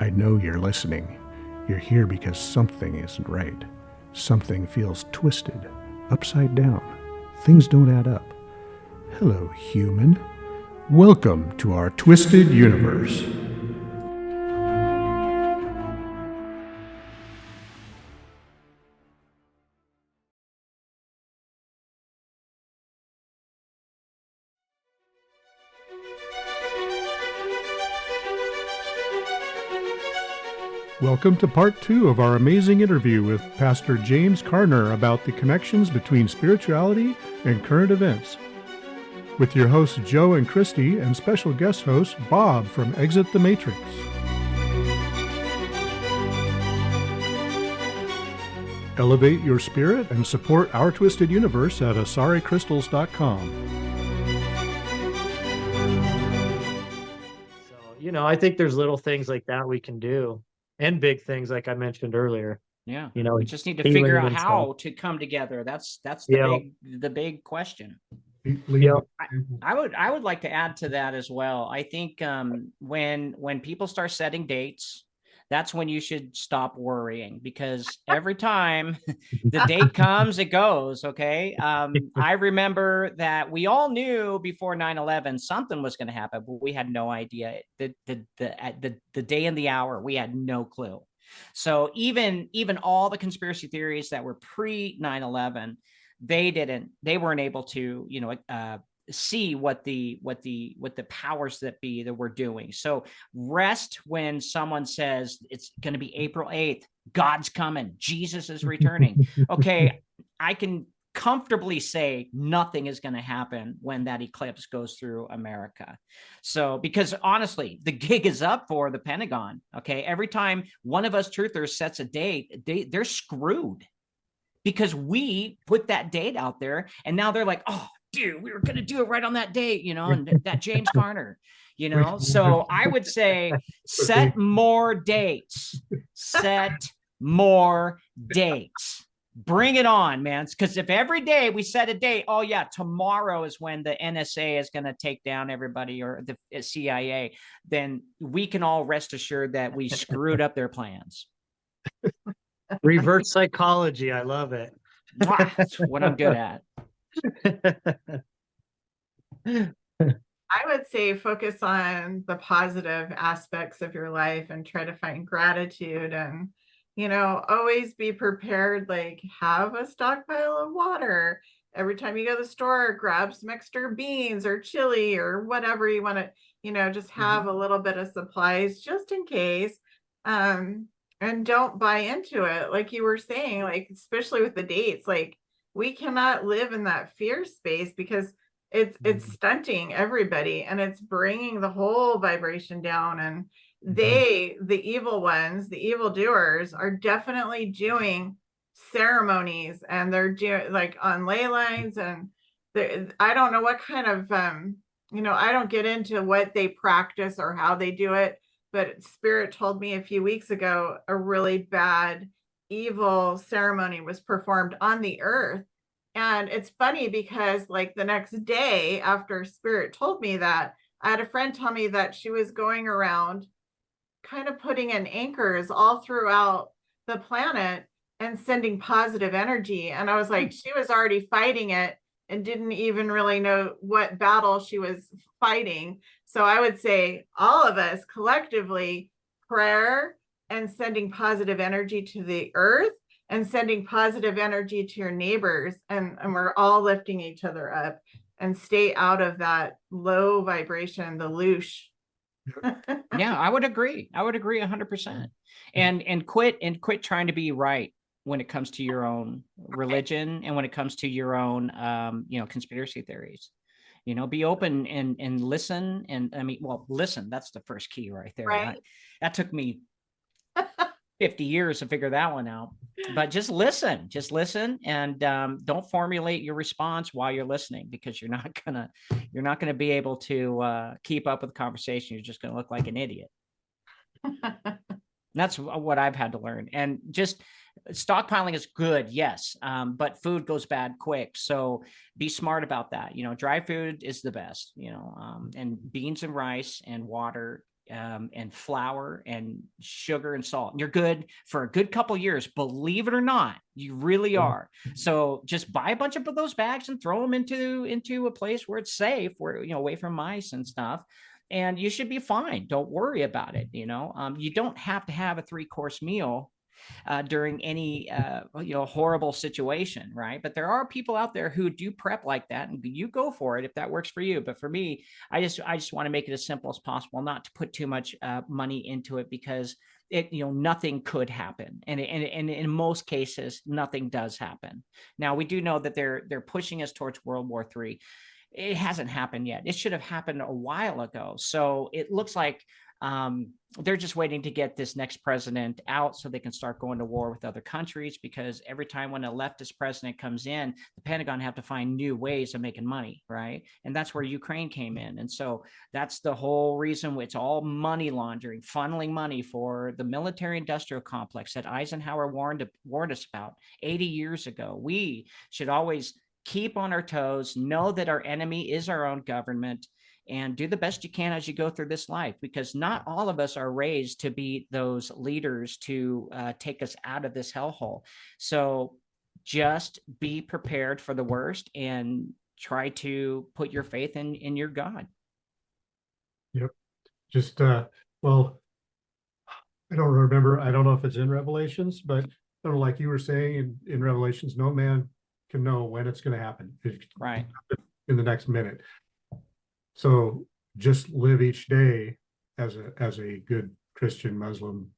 I know you're listening. You're here because something isn't right. Something feels twisted, upside down. Things don't add up. Hello, human. Welcome to our twisted universe. Welcome to part 2 of our amazing interview with Pastor James Carner about the connections between spirituality and current events. With your hosts Joe and Christy and special guest host Bob from Exit the Matrix. Elevate your spirit and support our twisted universe at asaricrystals.com. So, I think there's little things like that we can do. And big things, like I mentioned earlier. Yeah. We just need to figure out how to come together. That's the big question. I would like to add to that as well. I think when people start setting dates, that's when you should stop worrying, because every time the date comes, it goes. Okay. I remember that we all knew before 9/11 something was going to happen, but we had no idea the day and the hour. We had no clue. So even all the conspiracy theories that were pre 9/11, they weren't able to, see what the powers that be that were doing. So rest when someone says it's going to be April 8th, God's coming, Jesus is returning. Okay, I can comfortably say nothing is going to happen when that eclipse goes through America. So, because honestly, the gig is up for the Pentagon. Okay, every time one of us truthers sets a date, they're screwed, because we put that date out there, and now they're like, oh, dude, we were going to do it right on that date, and that James Carner, So I would say set more dates. Bring it on, man. Because if every day we set a date, oh yeah, tomorrow is when the NSA is going to take down everybody, or the CIA, then we can all rest assured that we screwed up their plans. Reverse psychology. I love it. That's what I'm good at. I would say focus on the positive aspects of your life and try to find gratitude, and always be prepared. Like, have a stockpile of water every time you go to the store. Grab some extra beans or chili or whatever you want to, just have a little bit of supplies just in case. And don't buy into it, like you were saying, like especially with the dates. Like, we cannot live in that fear space, because it's stunting everybody, and it's bringing the whole vibration down. And the evil ones, the evildoers, are definitely doing ceremonies, and they're doing like on ley lines, and I don't know what kind of I don't get into what they practice or how they do it, but Spirit told me a few weeks ago a really bad evil ceremony was performed on the earth. And it's funny because like the next day after Spirit told me that, I had a friend tell me that she was going around kind of putting in anchors all throughout the planet and sending positive energy. And I was like, she was already fighting it and didn't even really know what battle she was fighting. So I would say all of us collectively, prayer and sending positive energy to the earth and sending positive energy to your neighbors. And we're all lifting each other up, and stay out of that low vibration, the loosh. Yeah, I would agree. 100%. And quit trying to be right when it comes to your own religion and when it comes to your own, conspiracy theories. Be open and listen. And listen, that's the first key right there. Right. That took me 50 years to figure that one out. But just listen, and don't formulate your response while you're listening, because you're not gonna be able to keep up with the conversation. You're just gonna look like an idiot. That's what I've had to learn. And just stockpiling is good, yes, but food goes bad quick. So be smart about that. Dry food is the best. And beans and rice and water and flour and sugar and salt. And you're good for a good couple years, believe it or not, you really are. So just buy a bunch of those bags and throw them into a place where it's safe, where, away from mice and stuff. And you should be fine. Don't worry about it. You don't have to have a 3-course meal during any horrible situation, right? But there are people out there who do prep like that, and you go for it if that works for you. But for me, I just want to make it as simple as possible, not to put too much money into it, because nothing could happen, and in most cases nothing does happen. Now we do know that they're pushing us towards World War III. It hasn't happened yet. It should have happened a while ago. So it looks like they're just waiting to get this next president out so they can start going to war with other countries, because every time when a leftist president comes in, the Pentagon have to find new ways of making money, right? And that's where Ukraine came in. And so that's the whole reason. It's all money laundering, funneling money for the military industrial complex that Eisenhower warned us about 80 years ago. We should always keep on our toes, know that our enemy is our own government, and do the best you can as you go through this life, because not all of us are raised to be those leaders to take us out of this hellhole. So just be prepared for the worst and try to put your faith in your God. Yep. Just, well, I don't remember. I don't know if it's in Revelations, but like you were saying in Revelations, no man can know when it's going to happen. Right. In the next minute. So just live each day as a good Christian, Muslim,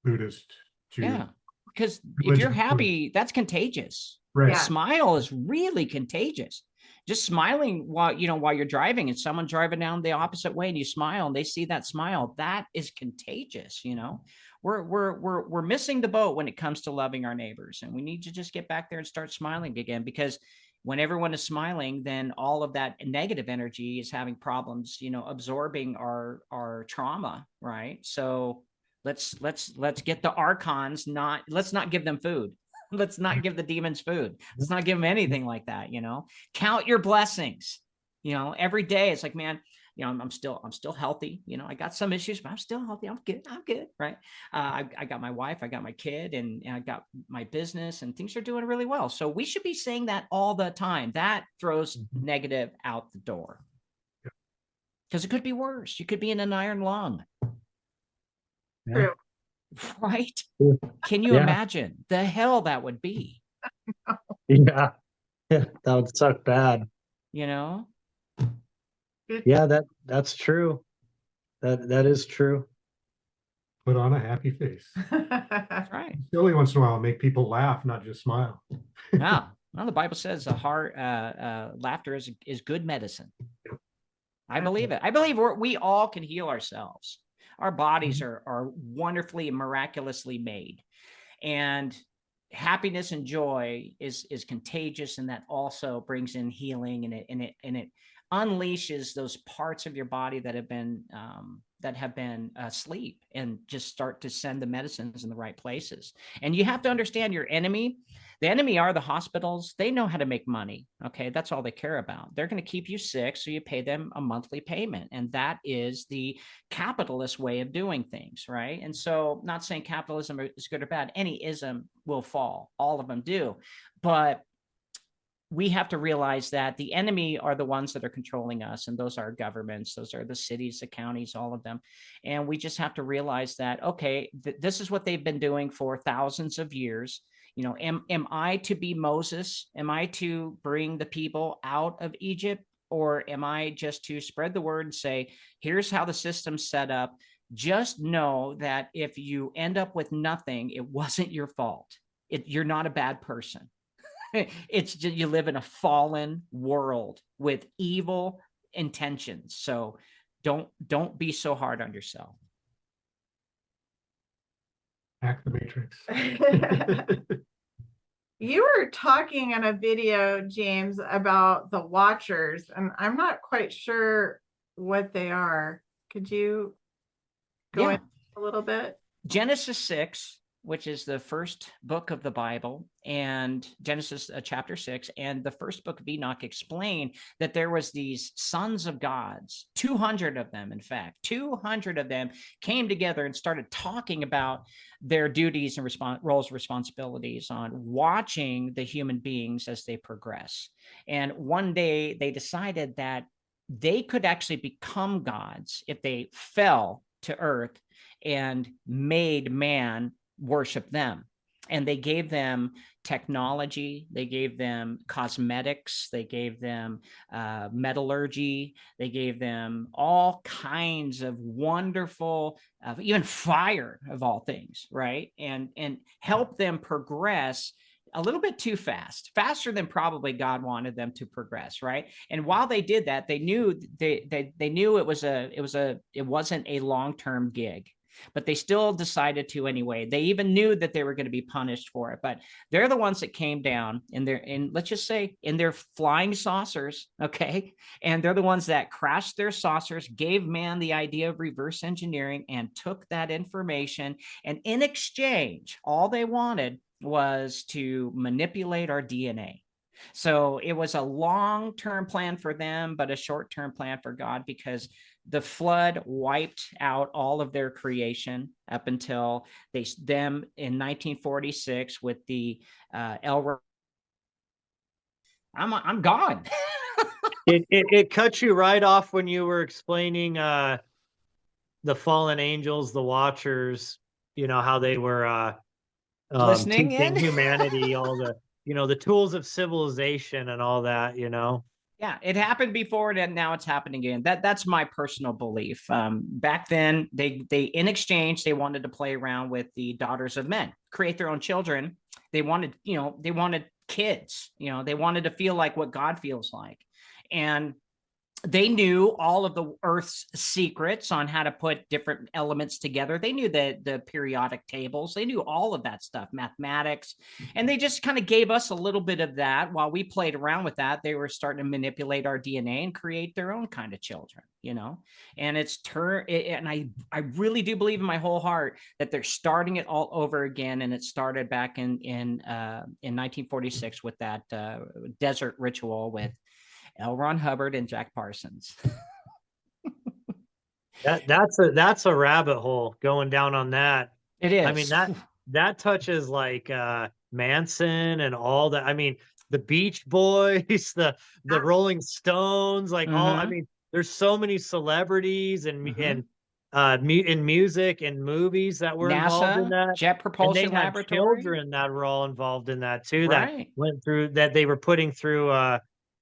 Buddhist, Jew. Yeah, because if you're happy, that's contagious. Right. Yeah. Smile is really contagious. Just smiling while you're driving, and someone driving down the opposite way, and you smile, and they see that smile, that is contagious. We're missing the boat when it comes to loving our neighbors, and we need to just get back there and start smiling again, because when everyone is smiling, then all of that negative energy is having problems, absorbing our trauma, right? So let's get the archons, let's not give them food. Let's not give the demons food. Let's not give them anything like that. Count your blessings. Every day it's like, man, I'm still healthy. I got some issues, but I'm still healthy. I'm good. Right. I got my wife, I got my kid, and I got my business, and things are doing really well. So we should be saying that all the time. That throws negative out the door, because it could be worse. You could be in an iron lung. True. Right. Can you imagine the hell that would be? Yeah. That would suck bad. Yeah, that's true. That is true. Put on a happy face. That's right. Only once in a while, make people laugh, not just smile. Yeah. Well, the Bible says laughter is good medicine. I believe it. I believe we all can heal ourselves. Our bodies are wonderfully and miraculously made, and happiness and joy is contagious, and that also brings in healing, and it unleashes those parts of your body that have been asleep, and just start to send the medicines in the right places. And you have to understand your enemy. The enemy are the hospitals. They know how to make money. Okay. That's all they care about. They're going to keep you sick, so you pay them a monthly payment. And that is the capitalist way of doing things. Right. And so, not saying capitalism is good or bad. Any ism will fall. All of them do. But we have to realize that the enemy are the ones that are controlling us, and those are governments, those are the cities, the counties, all of them. And we just have to realize that, okay, this is what they've been doing for thousands of years. Am I to be Moses? Am I to bring the people out of Egypt? Or am I just to spread the word and say, here's how the system's set up. Just know that if you end up with nothing, it wasn't your fault. You're not a bad person. It's just, you live in a fallen world with evil intentions. So don't be so hard on yourself. Hack the matrix. You were talking in a video, James, about the Watchers, and I'm not quite sure what they are. Could you go in a little bit? Genesis 6 which is the first book of the Bible, and Genesis chapter 6, and the first book of Enoch explain that there was these sons of gods, 200 of them, in fact, 200 of them came together and started talking about their duties and roles, responsibilities on watching the human beings as they progress. And one day they decided that they could actually become gods if they fell to earth and made man worship them. And they gave them technology, they gave them cosmetics, they gave them metallurgy, they gave them all kinds of wonderful, even fire of all things, right? And help them progress a little bit too fast, faster than probably God wanted them to progress, right? And while they did that, they knew they knew it wasn't a long-term gig, but they still decided to anyway. They even knew that they were going to be punished for it, but they're the ones that came down let's just say in their flying saucers, okay? And they're the ones that crashed their saucers, gave man the idea of reverse engineering, and took that information. And in exchange, all they wanted was to manipulate our DNA. So it was a long-term plan for them, but a short-term plan for God, because the flood wiped out all of their creation up until them in 1946 with the I'm gone. It cut you right off when you were explaining the fallen angels, the Watchers, how they were listening in humanity, all the the tools of civilization and all that. Yeah, it happened before, and now it's happening again. That's my personal belief. Back then, they in exchange, they wanted to play around with the daughters of men, create their own children. They wanted kids. They wanted to feel like what God feels like, and they knew all of the Earth's secrets on how to put different elements together. They knew the periodic tables. They knew all of that stuff, mathematics. And they just kind of gave us a little bit of that. While we played around with that, they were starting to manipulate our DNA and create their own kind of children, And and I really do believe in my whole heart that they're starting it all over again. And it started back in 1946 with that desert ritual with L. Ron Hubbard and Jack Parsons. That's a rabbit hole going down on that. It is. I mean, that touches like Manson and all that. I mean, the Beach Boys, the Rolling Stones, like all. I mean, there's so many celebrities and in music and movies that were involved in that. Jet Propulsion Laboratory. Children that were all involved in that too. Right. That went through that they were putting through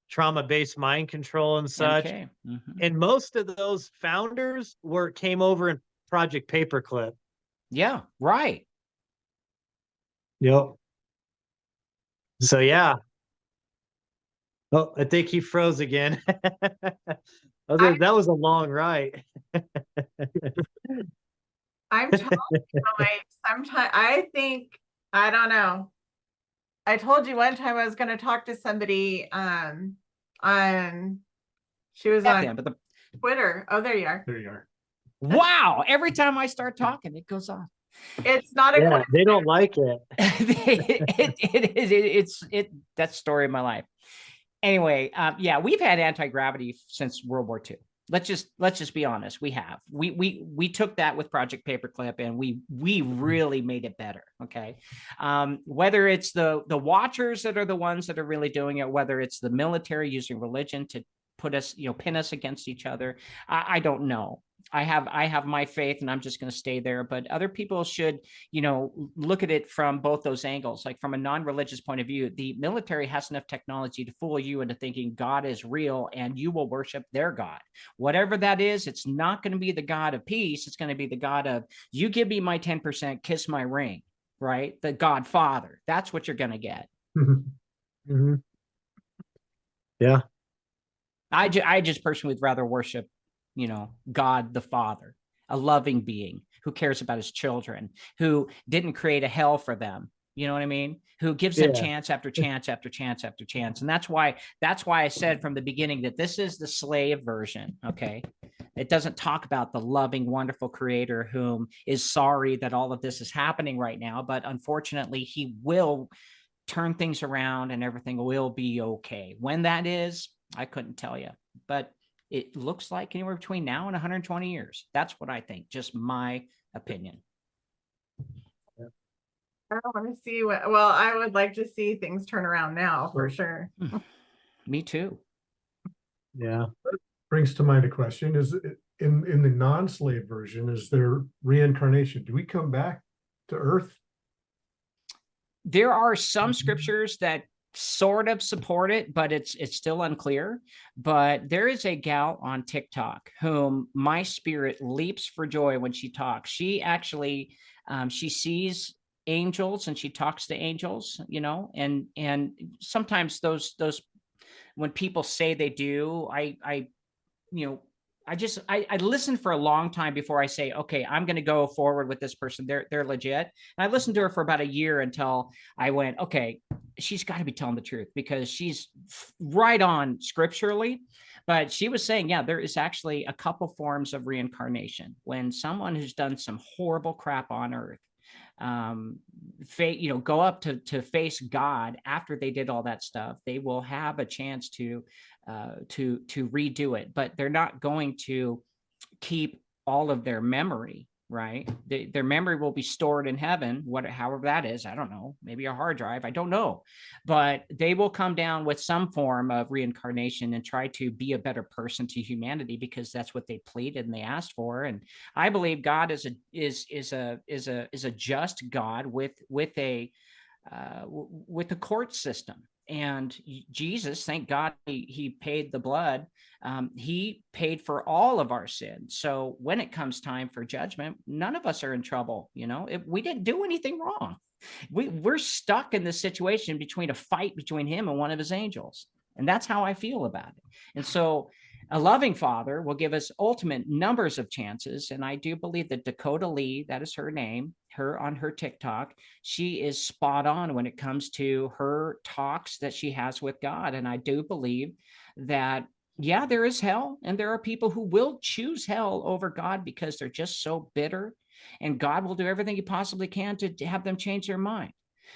trauma-based mind control and such. And most of those founders came over in Project Paperclip. Yeah, right. Yep. So yeah. Oh, I think he froze again. That was a long ride. I'm telling you, like, sometimes I think, I don't know. I told you one time I was going to talk to somebody she was on Twitter. Oh, there you are. There you are. Wow. Every time I start talking, it goes off. It's not a they don't like it. It's that's the story of my life. Anyway, yeah, we've had anti-gravity since World War II. Let's just be honest. We have. We took that with Project Paperclip, and we really made it better. Okay, whether it's the Watchers that are the ones that are really doing it, whether it's the military using religion to put us, pin us against each other, I don't know. I have my faith, and I'm just going to stay there. But other people should, look at it from both those angles. Like from a non-religious point of view, the military has enough technology to fool you into thinking God is real and you will worship their God. Whatever that is, it's not going to be the God of peace. It's going to be the God of, you give me my 10%, kiss my ring, right? The God Father. That's what you're going to get. Yeah. I just personally would rather worship God the Father, a loving being who cares about his children, who didn't create a hell for them. You know what I mean? Who gives them chance after chance after chance after chance. And that's why I said from the beginning that this is the slave version. Okay. It doesn't talk about the loving, wonderful creator whom is sorry that all of this is happening right now, but unfortunately he will turn things around and everything will be okay. When that is, I couldn't tell you, but it looks like anywhere between now and 120 years. That's what I think. Just my opinion. I don't want to see well, I would like to see things turn around now for sure. Me too. Yeah. That brings to mind a question. Is in the non-slave version, is there reincarnation? Do we come back to Earth? There are some scriptures that sort of support it, but it's still unclear. But there is a gal on TikTok whom my spirit leaps for joy when she talks. She actually she sees angels and she talks to angels, and sometimes those when people say they do, I listened for a long time before I say, okay, I'm going to go forward with this person. They're legit. And I listened to her for about a year until I went, okay, she's got to be telling the truth because she's right on scripturally. But she was saying, yeah, there is actually a couple forms of reincarnation. When someone who's done some horrible crap on earth, go up to face God after they did all that stuff, they will have a chance to redo it, but they're not going to keep all of their memory, right? Their memory will be stored in heaven, however that is. I don't know, maybe a hard drive, I don't know, but they will come down with some form of reincarnation and try to be a better person to humanity because that's what they pleaded and they asked for. And I believe God is a just God with a court system. And Jesus, thank God, he paid the blood. He paid for all of our sins. So when it comes time for judgment, none of us are in trouble. We didn't do anything wrong. We're stuck in this situation between a fight between him and one of his angels. And that's how I feel about it. And so a loving father will give us ultimate numbers of chances. And I do believe that Dakota Lee, that is her name, her on her TikTok, she is spot on when it comes to her talks that she has with God. And I do believe that, yeah, there is hell. And there are people who will choose hell over God because they're just so bitter. And God will do everything he possibly can to have them change their mind.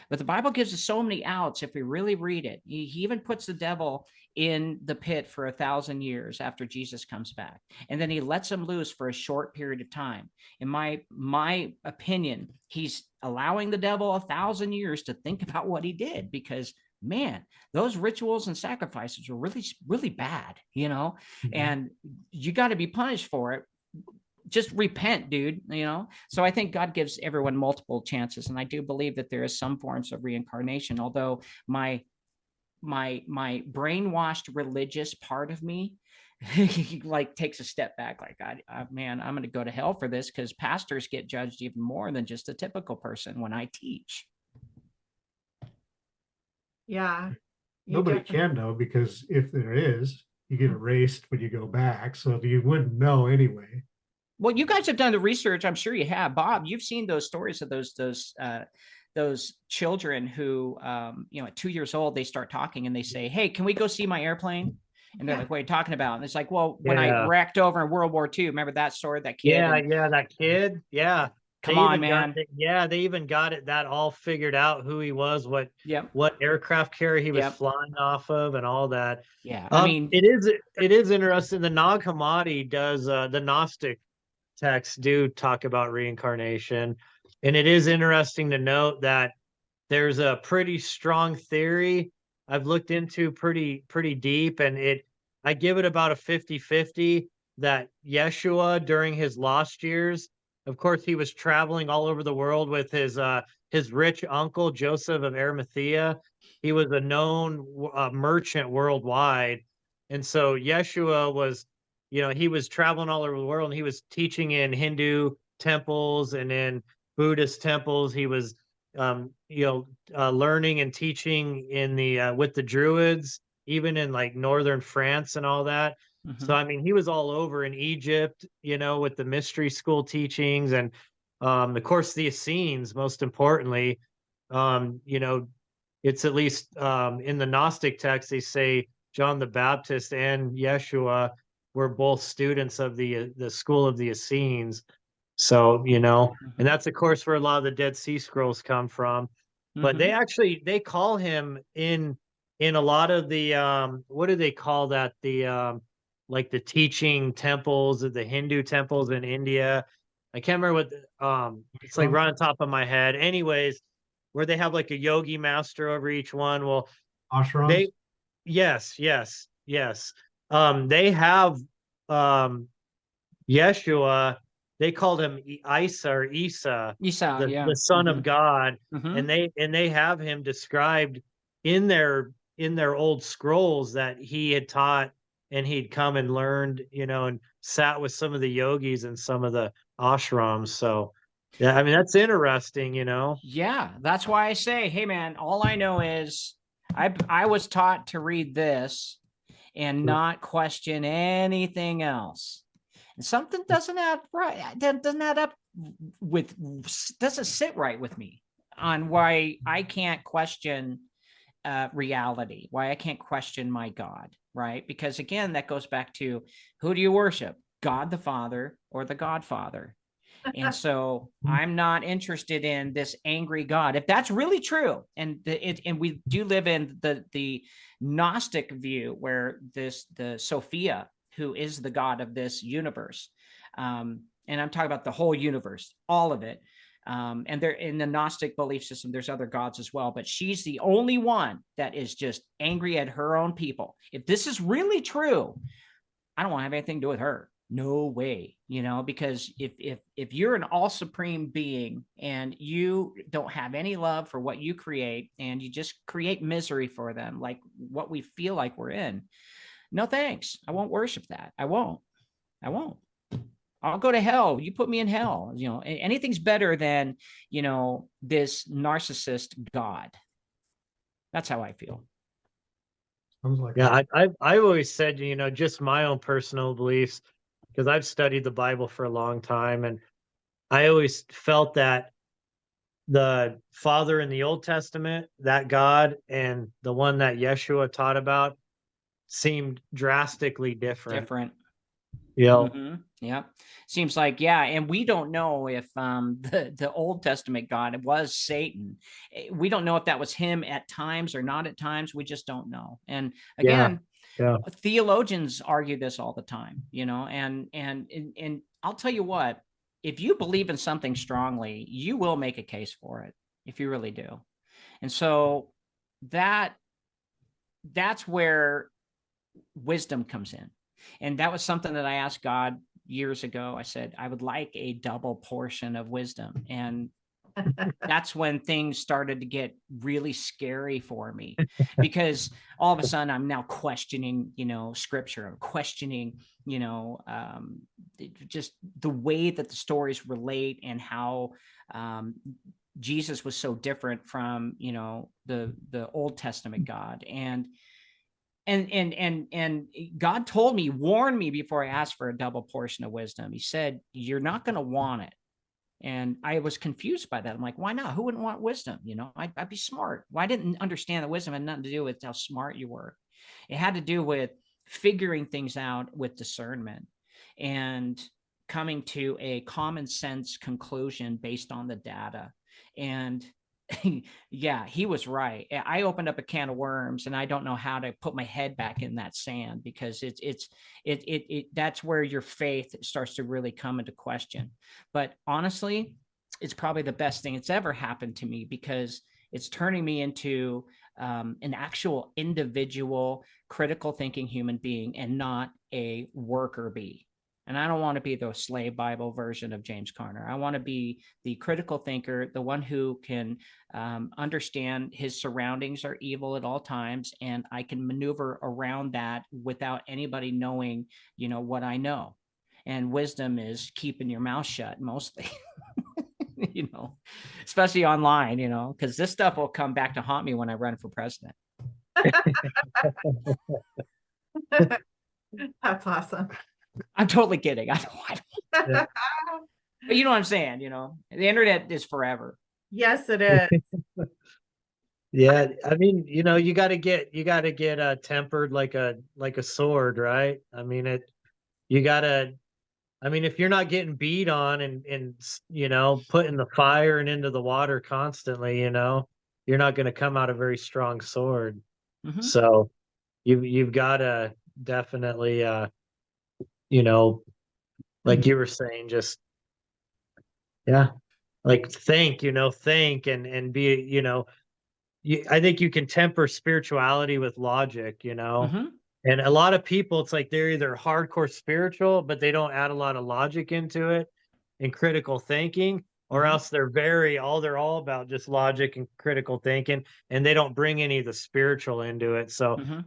But the Bible gives us so many outs if we really read it. He even puts the devil in the pit for 1,000 years after Jesus comes back. And then he lets him loose for a short period of time. In my opinion, he's allowing the devil 1,000 years to think about what he did because, man, those rituals and sacrifices were really, really bad, and you got to be punished for it. Just repent, dude, So I think God gives everyone multiple chances. And I do believe that there is some forms of reincarnation, although my brainwashed religious part of me takes a step back. Man, I'm going to go to hell for this because pastors get judged even more than just a typical person when I teach. Yeah. Nobody can know because if there is, you get erased when you go back. So you wouldn't know anyway. Well, you guys have done the research. I'm sure you have. Bob, you've seen those stories of those children who, at 2 years old, they start talking and they say, hey, can we go see my airplane? And they're like, what are you talking about? And it's like, well, when I wrecked over in World War II, remember that story, that kid? That kid. Yeah. Come on, man. They even got that all figured out, who he was, what aircraft carrier he was flying off of and all that. Yeah. I mean, it is interesting. The Nag Hammadi does, the Gnostic texts do talk about reincarnation. And it is interesting to note that there's a pretty strong theory I've looked into pretty deep, and I give it about a 50-50 that Yeshua during his lost years, of course, he was traveling all over the world with his rich uncle, Joseph of Arimathea. He was a known merchant worldwide. And so Yeshua was, he was traveling all over the world and he was teaching in Hindu temples and in Buddhist temples. He was, learning and teaching in with the Druids, even in northern France and all that. Mm-hmm. So, I mean, he was all over in Egypt, with the mystery school teachings and, of course, the Essenes, most importantly. It's at least in the Gnostic text, they say John the Baptist and Yeshua were both students of the School of the Essenes. So, you know, and that's of course where a lot of the Dead Sea Scrolls come from. But they call him in a lot of the what do they call that? The like the teaching temples of the Hindu temples in India. I can't remember what it's like right on top of my head. Anyways, where they have like a yogi master over each one. Well, ashrams. Yes. They have Yeshua. They called him Isa or Isa, the Son of God, and they have him described in their old scrolls that he had taught, and he'd come and learned, you know, and sat with some of the yogis and some of the ashrams. So, yeah, I mean that's interesting, you know. Yeah, that's why I say, hey man, all I know is I was taught to read this and not question anything else. And something doesn't add up doesn't sit right with me on why I can't question reality, why I can't question my God, right? Because again, that goes back to, who do you worship? God the Father or the Godfather? And so I'm not interested in this angry God. If that's really true, and we do live in the Gnostic view, where the Sophia, who is the God of this universe, and I'm talking about the whole universe, all of it. And they're in the Gnostic belief system, there's other gods as well, but she's the only one that is just angry at her own people. If this is really true, I don't want to have anything to do with her. No way, you know, because if you're an all supreme being and you don't have any love for what you create, and you just create misery for them, like what we feel like we're in, no thanks. I won't worship that. I won't. I'll go to hell. You put me in hell. You know, anything's better than, you know, this narcissist God. That's how I feel. Yeah, I've always said, you know, just my own personal beliefs, because I've studied the Bible for a long time, and I always felt that the Father in the Old Testament, that God, and the one that Yeshua taught about seemed drastically different. Yeah. Yeah. Seems like, yeah. And we don't know if the Old Testament God was Satan. We don't know if that was him at times or not at times. We just don't know. And again, theologians argue this all the time, you know, and I'll tell you what, if you believe in something strongly, you will make a case for it, if you really do. And so that's where wisdom comes in. And that was something that I asked God years ago. I said, I would like a double portion of wisdom. And that's when things started to get really scary for me, because all of a sudden I'm now questioning, you know, scripture. I'm questioning, you know, just the way that the stories relate, and how Jesus was so different from, you know, the Old Testament God. And God told me, warned me before I asked for a double portion of wisdom. He said, you're not going to want it. And I was confused by that. I'm like, why not? Who wouldn't want wisdom? You know, I'd be smart. Well, I didn't understand that wisdom had nothing to do with how smart you were. It had to do with figuring things out with discernment and coming to a common sense conclusion based on the data. And yeah, he was right. I opened up a can of worms, and I don't know how to put my head back in that sand, because that's where your faith starts to really come into question. But honestly, it's probably the best thing that's ever happened to me, because it's turning me into an actual individual, critical thinking human being, and not a worker bee. And I don't want to be the slave Bible version of James Carner. I want to be the critical thinker, the one who can understand his surroundings are evil at all times, and I can maneuver around that without anybody knowing, you know, what I know. And wisdom is keeping your mouth shut mostly, you know, especially online, you know, because this stuff will come back to haunt me when I run for president. That's awesome. I'm totally kidding. I don't. But you know what I'm saying, you know, the internet is forever. Yes, it is. Yeah, I mean, you know, you got to get tempered like a sword, right? I mean, you gotta, I mean, if you're not getting beat on and put in the fire and into the water constantly, you're not going to come out a very strong sword. Mm-hmm. So you've got to definitely, like you were saying, just, like think and be, I think you can temper spirituality with logic, mm-hmm. And a lot of people, it's like they're either hardcore spiritual, but they don't add a lot of logic into it and critical thinking, or mm-hmm. else they're all about just logic and critical thinking, and they don't bring any of the spiritual into it. So, mm-hmm.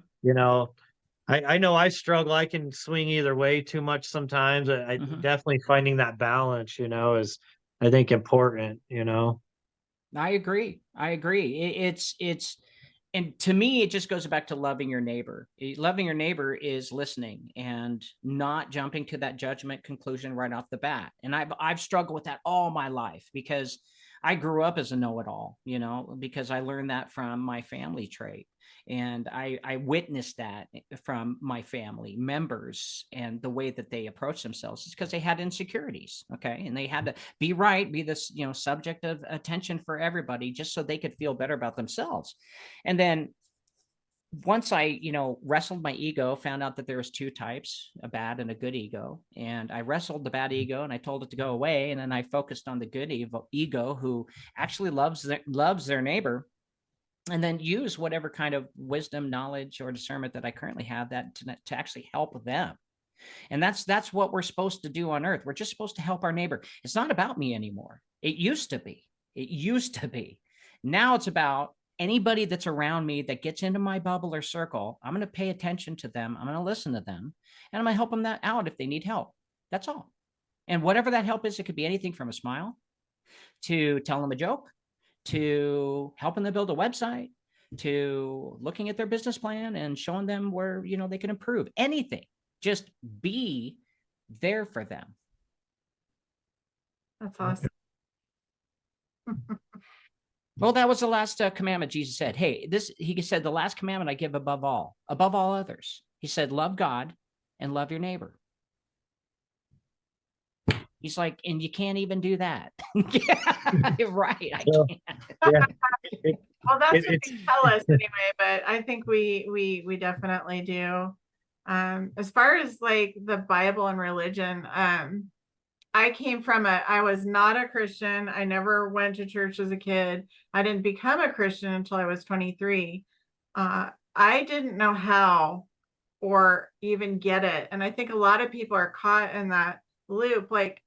I know I struggle. I can swing either way too much sometimes. I mm-hmm. definitely finding that balance, is I think important, I agree. It's and to me, it just goes back to loving your neighbor. Loving your neighbor is listening and not jumping to that judgment conclusion right off the bat. And I've struggled with that all my life because I grew up as a know-it-all, because I learned that from my family trait. And I witnessed that from my family members and the way that they approach themselves is because they had insecurities. Okay. And they had to be right, be this, subject of attention for everybody just so they could feel better about themselves. And then once I, wrestled my ego, found out that there was two types, a bad and a good ego. And I wrestled the bad ego and I told it to go away. And then I focused on the good ego who actually loves their neighbor. And then use whatever kind of wisdom, knowledge, or discernment that I currently have that to actually help them. And that's what we're supposed to do on earth. We're just supposed to help our neighbor. It's not about me anymore. It used to be. Now it's about anybody that's around me that gets into my bubble or circle. I'm going to pay attention to them. I'm going to listen to them, and I'm going to help them out if they need help. That's all. And whatever that help is, it could be anything from a smile to telling them a joke, to helping them build a website, to looking at their business plan and showing them where, they can improve. Anything. Just be there for them. That's awesome. Well, that was the last commandment Jesus said. Hey, he said, the last commandment I give above all others. He said, love God and love your neighbor. He's like, and you can't even do that. Right. I can't. Yeah. Well, that's what they tell us anyway, but I think we definitely do. As far as like the Bible and religion, I was not a Christian. I never went to church as a kid. I didn't become a Christian until I was 23. I didn't know how or even get it. And I think a lot of people are caught in that loop, like,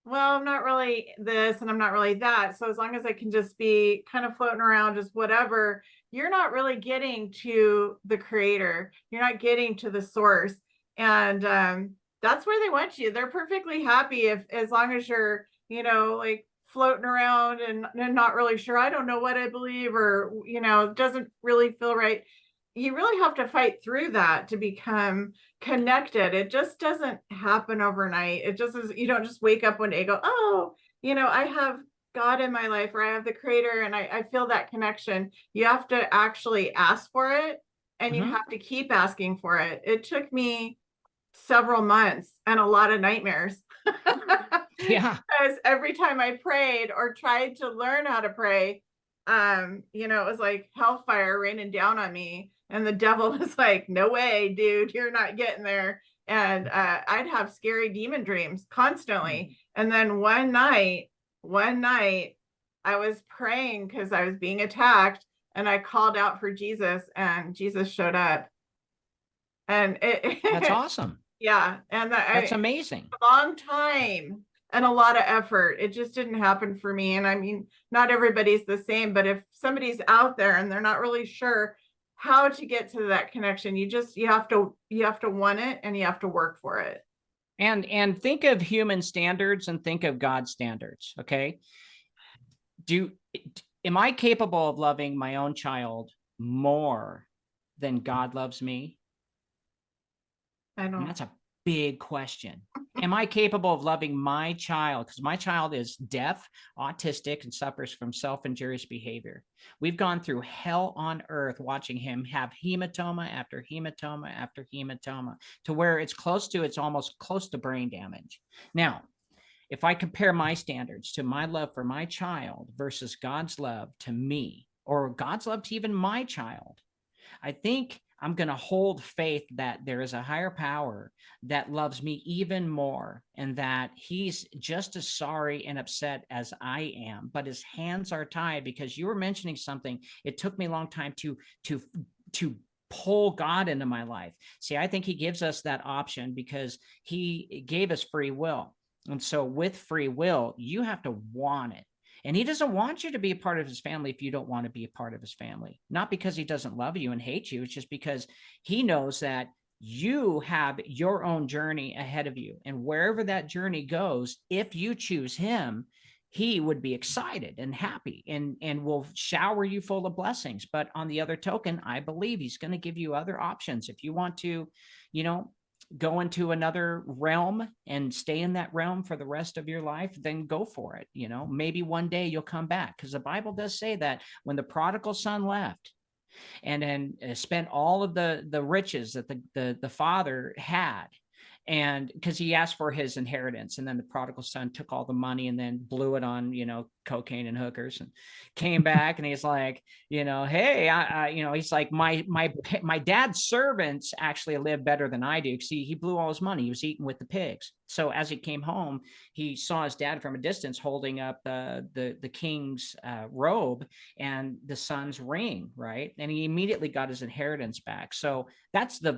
well, I'm not really this and I'm not really that. So as long as I can just be kind of floating around, just whatever, you're not really getting to the creator. You're not getting to the source. And that's where they want you. They're perfectly happy as long as you're, like floating around and not really sure. I don't know what I believe, or, it doesn't really feel right. You really have to fight through that to become connected. It just doesn't happen overnight. It just is, you don't just wake up one day and go, oh, I have God in my life, or I have the creator, and I feel that connection. You have to actually ask for it, and you have to keep asking for it. It took me several months and a lot of nightmares. Yeah. Because every time I prayed or tried to learn how to pray, it was like hellfire raining down on me. And the devil was like, no way, dude, you're not getting there. And I'd have scary demon dreams constantly. And then one night, I was praying because I was being attacked, and I called out for Jesus, and Jesus showed up. And that's awesome. Yeah. And that's amazing. A long time and a lot of effort. It just didn't happen for me. And I mean, not everybody's the same, but if somebody's out there and they're not really sure how to get to that connection, you have to want it, and you have to work for it. And think of human standards and think of God's standards. Okay. Am I capable of loving my own child more than God loves me? I don't. And big question. Am I capable of loving my child? Because my child is deaf, autistic, and suffers from self-injurious behavior. We've gone through hell on earth watching him have hematoma after hematoma after hematoma, to where it's almost close to brain damage. Now, if I compare my standards to my love for my child versus God's love to me, or God's love to even my child, I think I'm going to hold faith that there is a higher power that loves me even more, and that he's just as sorry and upset as I am, but his hands are tied. Because you were mentioning something, it took me a long time to pull God into my life. See, I think he gives us that option because he gave us free will. And so with free will, you have to want it. And he doesn't want you to be a part of his family if you don't want to be a part of his family. Not because he doesn't love you and hate you. It's just because he knows that you have your own journey ahead of you. And wherever that journey goes, if you choose him, he would be excited and happy and will shower you full of blessings. But on the other token, I believe he's going to give you other options. If you want to, go into another realm and stay in that realm for the rest of your life, then go for it. Maybe one day you'll come back, because the Bible does say that when the prodigal son left and then spent all of the riches that the father had, and because he asked for his inheritance, and then the prodigal son took all the money and then blew it on cocaine and hookers, and came back, and he's like, hey, he's like, my dad's servants actually live better than I do. See, he blew all his money. He was eating with the pigs. So as he came home, he saw his dad from a distance holding up the king's robe and the son's ring, right? And he immediately got his inheritance back. So that's the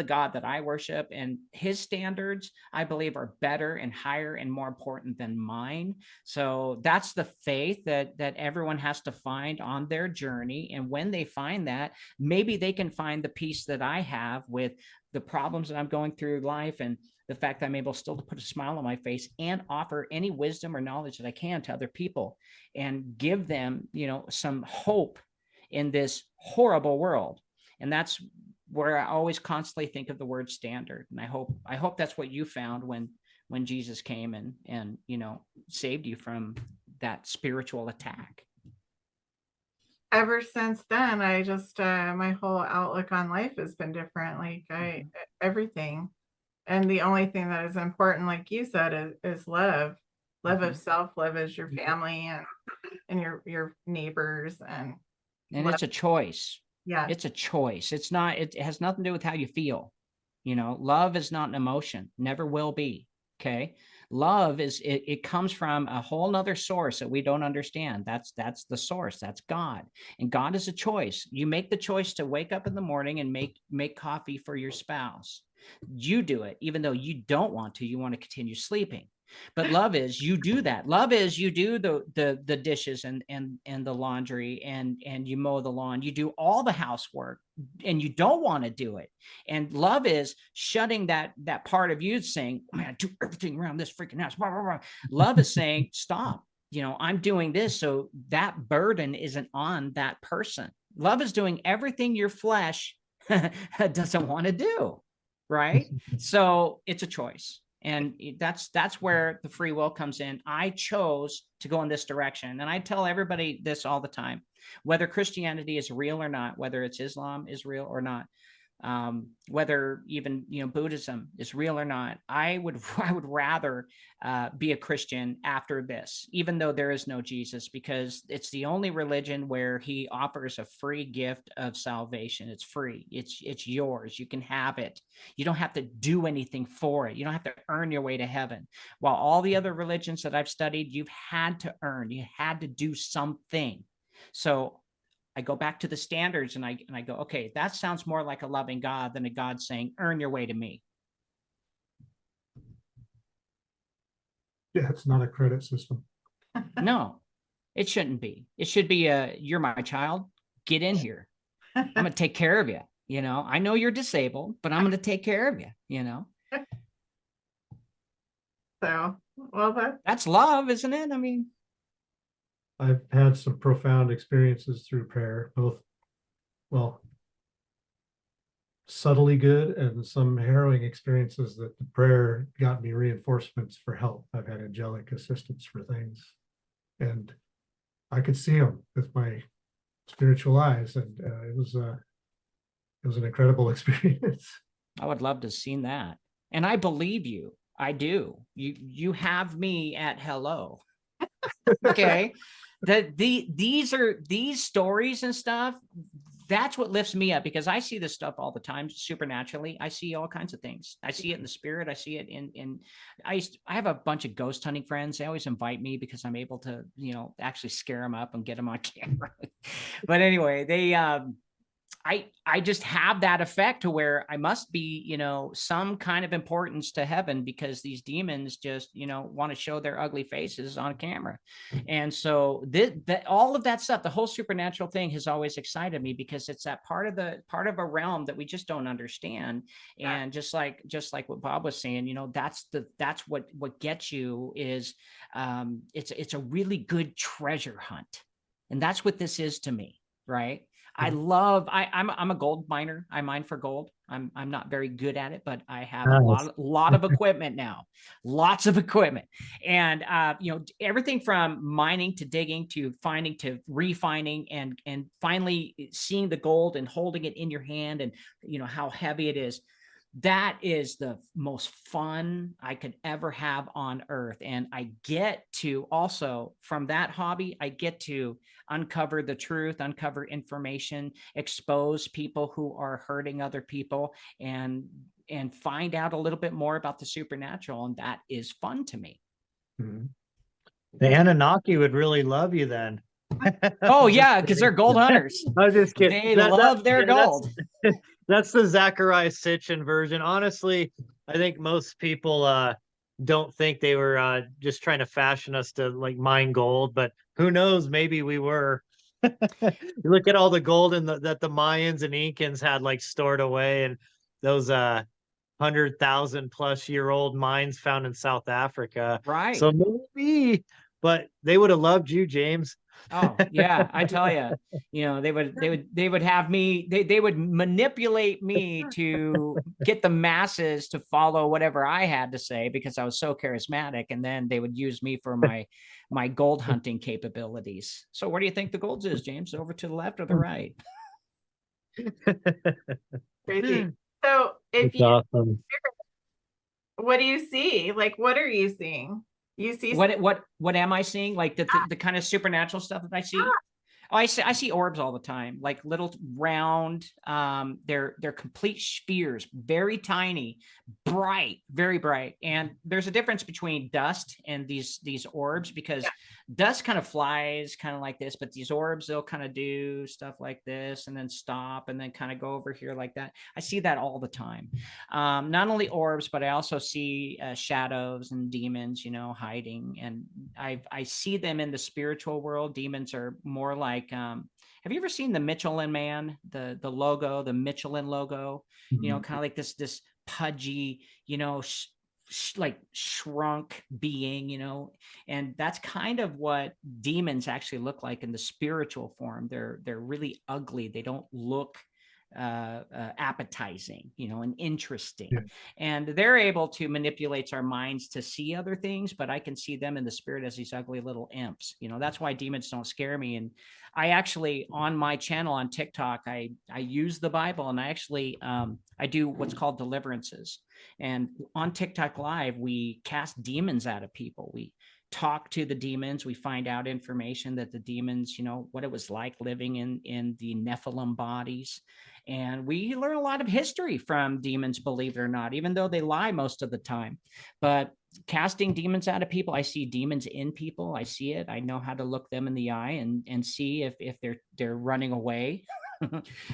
God that I worship, and his standards, I believe, are better and higher and more important than mine. So that's the faith that everyone has to find on their journey. And when they find that, maybe they can find the peace that I have with the problems that I'm going through life, and the fact that I'm able still to put a smile on my face and offer any wisdom or knowledge that I can to other people, and give them, some hope in this horrible world. And that's where I always constantly think of the word standard. And I hope that's what you found when Jesus came and saved you from that spiritual attack. Ever since then, I just my whole outlook on life has been different. Like everything. And the only thing that is important, like you said, is love of self, love as your family and your neighbors, and it's a choice. Yeah, it's a choice. It has nothing to do with how you feel. Love is not an emotion, never will be. Okay. Love it comes from a whole nother source that we don't understand. That's the source. That's God. And God is a choice. You make the choice to wake up in the morning and make coffee for your spouse. You do it, even though you don't want to. You want to continue sleeping. But love is you do that. Love is you do the dishes and the laundry and you mow the lawn. You do all the housework and you don't want to do it. And love is shutting that part of you saying, man, I do everything around this freaking house. Blah, blah, blah. Love is saying, stop. I'm doing this so that burden isn't on that person. Love is doing everything your flesh doesn't want to do. Right? So it's a choice. And that's where the free will comes in. I chose to go in this direction. And I tell everybody this all the time, whether Christianity is real or not, whether it's Islam is real or not, whether even Buddhism is real or not, I would rather be a Christian after this, even though there is no Jesus, because it's the only religion where he offers a free gift of salvation. It's free. It's yours. You can have it. You don't have to do anything for it. You don't have to earn your way to heaven. While all the other religions that I've studied, you've had to earn. You had to do something. So I go back to the standards and I go, okay, that sounds more like a loving God than a God saying, earn your way to me. Yeah, it's not a credit system. No, it shouldn't be. It should be you're my child. Get in here. I'm going to take care of you. I know you're disabled, but I'm going to take care of you, So, well, that's love, isn't it? I mean, I've had some profound experiences through prayer, subtly good and some harrowing experiences that the prayer got me reinforcements for help. I've had angelic assistance for things, and I could see them with my spiritual eyes, and it was an incredible experience. I would love to have seen that, and I believe you. I do. You have me at hello. Okay, these stories and stuff. That's what lifts me up, because I see this stuff all the time supernaturally. I see all kinds of things. I see it in the spirit. I see it in I have a bunch of ghost hunting friends. They always invite me because I'm able to, actually scare them up and get them on camera. But anyway, I just have that effect to where I must be, some kind of importance to heaven, because these demons just, want to show their ugly faces on camera. And so all of that stuff, the whole supernatural thing has always excited me, because it's that part of a realm that we just don't understand. And just like what Bob was saying, that's what gets you is it's a really good treasure hunt. And that's what this is to me. Right. I'm a gold miner. I mine for gold. I'm not very good at it, but I have a lot of equipment now, lots of equipment. And, everything from mining to digging to finding to refining and finally seeing the gold and holding it in your hand and, how heavy it is. That is the most fun I could ever have on earth. And I get to also, from that hobby, I get to uncover the truth, uncover information, expose people who are hurting other people, and find out a little bit more about the supernatural. And that is fun to me. Mm-hmm. The Anunnaki would really love you then. Oh yeah, because they're gold hunters. I was just kidding. They love their gold. That's the Zachariah Sitchin version. Honestly, I think most people don't think they were just trying to fashion us to like mine gold, but who knows? Maybe we were. Look at all the gold that the Mayans and Incans had like stored away, and those 100,000+ year old mines found in South Africa. Right. So maybe, but they would have loved you, James. Oh yeah, I tell you, they would have me, they would manipulate me to get the masses to follow whatever I had to say, because I was so charismatic, and then they would use me for my gold hunting capabilities. So where do you think the gold is, James? Over to the left or the right? Crazy. So if you, awesome. What do you see? Like, what are you seeing? You see what am I seeing? Like the kind of supernatural stuff that I see? Oh, I see orbs all the time, like little round, they're complete spheres, very tiny, bright, very bright. And there's a difference between dust and these orbs, because dust kind of flies kind of like this, but these orbs, they'll kind of do stuff like this and then stop and then kind of go over here like that. I see that all the time. Not only orbs, but I also see shadows and demons, hiding. And I see them in the spiritual world. Demons are more like, have you ever seen the Michelin Man, the logo, the Michelin logo, kind of like this pudgy, like shrunk being, and that's kind of what demons actually look like in the spiritual form. They're really ugly. They don't look appetizing, and interesting. And they're able to manipulate our minds to see other things, but I can see them in the spirit as these ugly little imps. That's why demons don't scare me. And I actually, on my channel on TikTok, I use the Bible, and I actually I do what's called deliverances. And on TikTok Live, we cast demons out of people. We talk to the demons. We find out information that the demons, what it was like living in the Nephilim bodies. And we learn a lot of history from demons, believe it or not, even though they lie most of the time. But casting demons out of people, I see demons in people. I see it. I know how to look them in the eye and see if they're running away.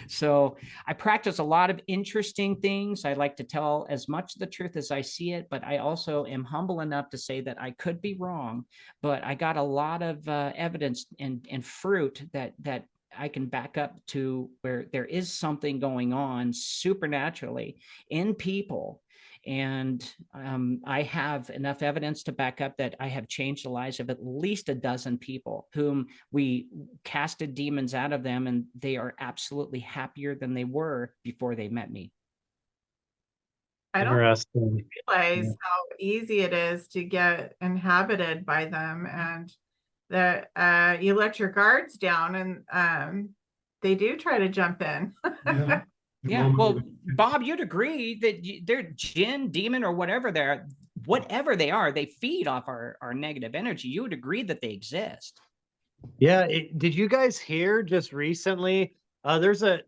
So I practice a lot of interesting things. I like to tell as much of the truth as I see it, but I also am humble enough to say that I could be wrong, but I got a lot of evidence and fruit that I can back up to where there is something going on supernaturally in people. And I have enough evidence to back up that I have changed the lives of at least a dozen people whom we casted demons out of them, and they are absolutely happier than they were before they met me. I don't Interesting. realize how easy it is to get inhabited by them, and that you let your guards down and they do try to jump in. Yeah. Well, Bob, you'd agree that they're jinn, demon, or whatever they are, they feed off our negative energy. You would agree that they exist. Yeah. Did you guys hear just recently? There's a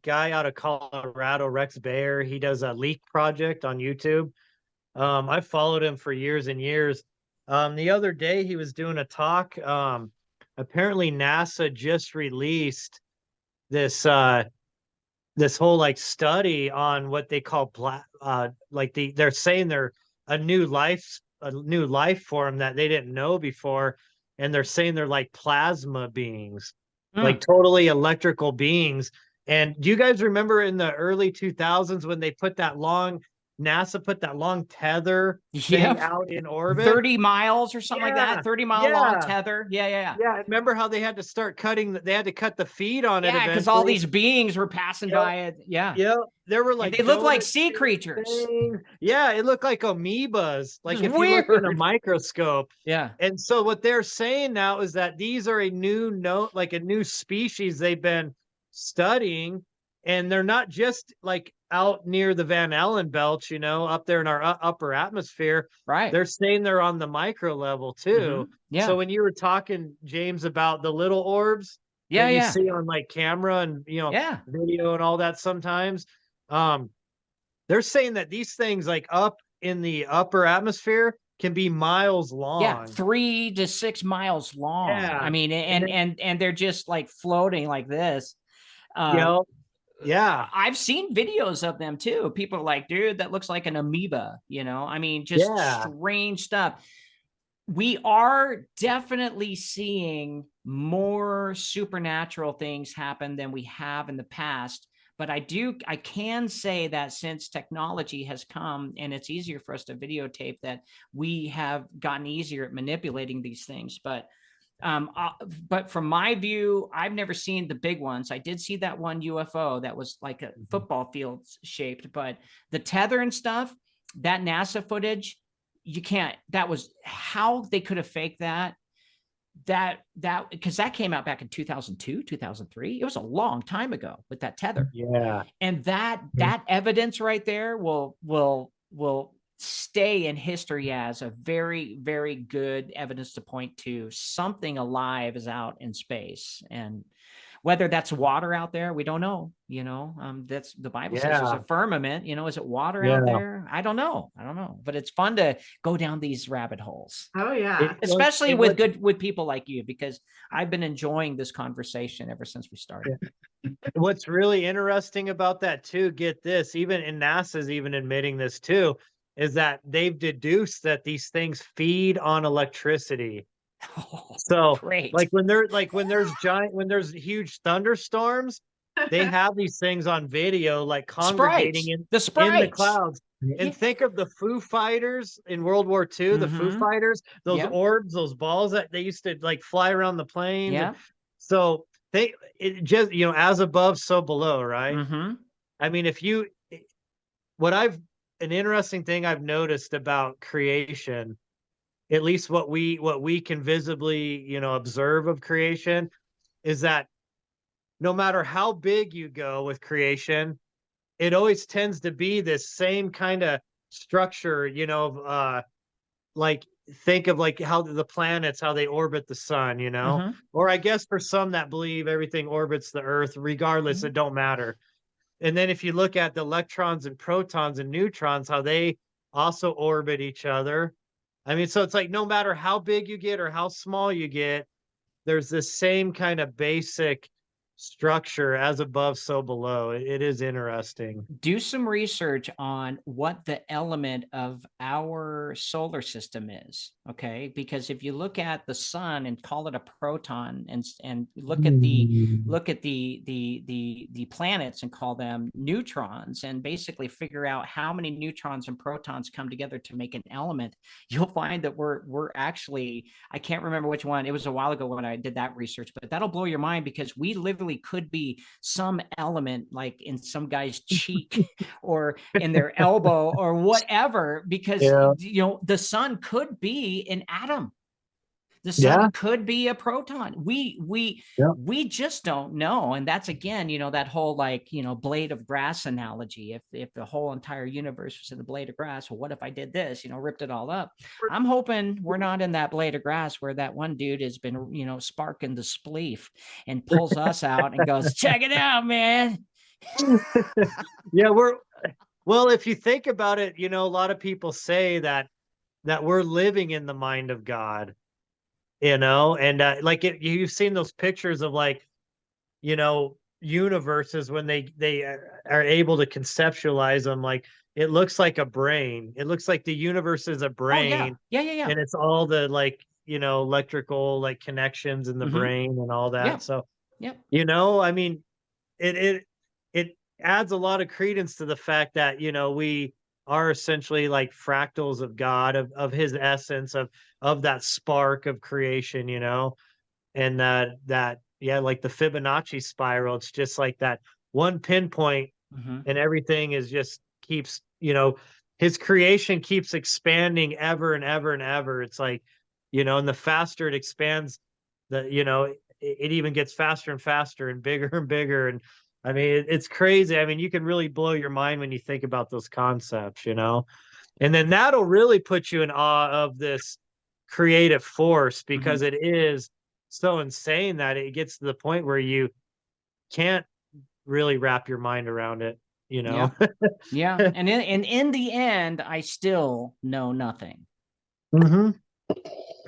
guy out of Colorado, Rex Bayer. He does a leak project on YouTube. I followed him for years and years. The other day he was doing a talk. Apparently NASA just released this whole like study on what they call they're saying they're a new life form that they didn't know before, and they're saying they're like plasma beings, like totally electrical beings. And do you guys remember in the early 2000s when they put that long NASA put that long tether thing out in orbit? 30 miles or something like that. 30-mile long tether. Yeah. Remember how they had to start they had to cut the feed on it because all these beings were passing by it. Yeah. There were like, and they look like sea creatures. Things. Yeah, it looked like amoebas. Like if you look in a microscope. Yeah. And so what they're saying now is that these are a new species they've been studying, and they're not just like out near the Van Allen belt, up there in our upper atmosphere. Right. They're saying they're on the micro level too. Mm-hmm. Yeah. So when you were talking, James, about the little orbs that you see on like camera and, video and all that sometimes, they're saying that these things like up in the upper atmosphere can be miles long. Yeah, 3 to 6 miles long. Yeah. I mean, and they're just like floating like this. Yeah. I've seen videos of them too. People are like, dude, that looks like an amoeba, I mean, just strange stuff. We are definitely seeing more supernatural things happen than we have in the past. But I can say that since technology has come and it's easier for us to videotape, that we have gotten easier at manipulating these things. But from my view, I've never seen the big ones. I did see that one UFO that was like a football field shaped, but the tether and stuff, that NASA footage, you can't, that was how they could have faked that because that came out back in 2002, 2003. It was a long time ago with that tether. Yeah. And that evidence right there will stay in history as a very, very good evidence to point to something alive is out in space. And whether that's water out there, we don't know, that's the Bible says it's a firmament, is it water out there? I don't know, but it's fun to go down these rabbit holes. Oh yeah. Especially with people like you, because I've been enjoying this conversation ever since we started. What's really interesting about that too, get this, even in NASA's even admitting this too, is that they've deduced that these things feed on electricity. So great. like when there's huge thunderstorms, they have these things on video, like congregating in the clouds. And think of the Foo Fighters in World War II, the Foo Fighters, those orbs, those balls that they used to like fly around the plane. Yeah. So it just, as above, so below, right? Mm-hmm. I mean, an interesting thing I've noticed about creation, at least what we can visibly, observe of creation, is that no matter how big you go with creation, it always tends to be this same kind of structure, like think of like how the planets, how they orbit the sun, or I guess for some that believe everything orbits the earth, regardless, it don't matter. And then if you look at the electrons and protons and neutrons, how they also orbit each other. I mean, so it's like no matter how big you get or how small you get, there's this same kind of basic structure, as above, so below. It is interesting. Do some research on what the element of our solar system is, okay? Because if you look at the sun and call it a proton, and look at the planets and call them neutrons, and basically figure out how many neutrons and protons come together to make an element, you'll find that we're actually, I can't remember which one. It was a while ago when I did that research, but that'll blow your mind, because we literally literally could be some element like in some guy's cheek or in their elbow or whatever, because the sun could be an atom. The sun could be a proton. We just don't know. And that's, again, that whole blade of grass analogy. If the whole entire universe was in the blade of grass, well, what if I did this, ripped it all up? I'm hoping we're not in that blade of grass where that one dude has been, sparking the spleef and pulls us out and goes, check it out, man. Well, if you think about it, a lot of people say that we're living in the mind of God. And you've seen those pictures of universes when they are able to conceptualize them. Like, it looks like a brain. It looks like the universe is a brain. Yeah. And it's all the electrical connections in the brain and all that. Yeah. So, yeah. I mean, it adds a lot of credence to the fact that, we are essentially like fractals of God, of his essence, of that spark of creation, and that like the Fibonacci spiral, it's just like that one pinpoint, and everything is just keeps, his creation keeps expanding ever and ever and ever. It's like, and the faster it expands, it even gets faster and faster and bigger. And I mean, it's crazy. I mean, you can really blow your mind when you think about those concepts, and then that'll really put you in awe of this creative force, because it is so insane that it gets to the point where you can't really wrap your mind around it, Yeah. And in the end, I still know nothing.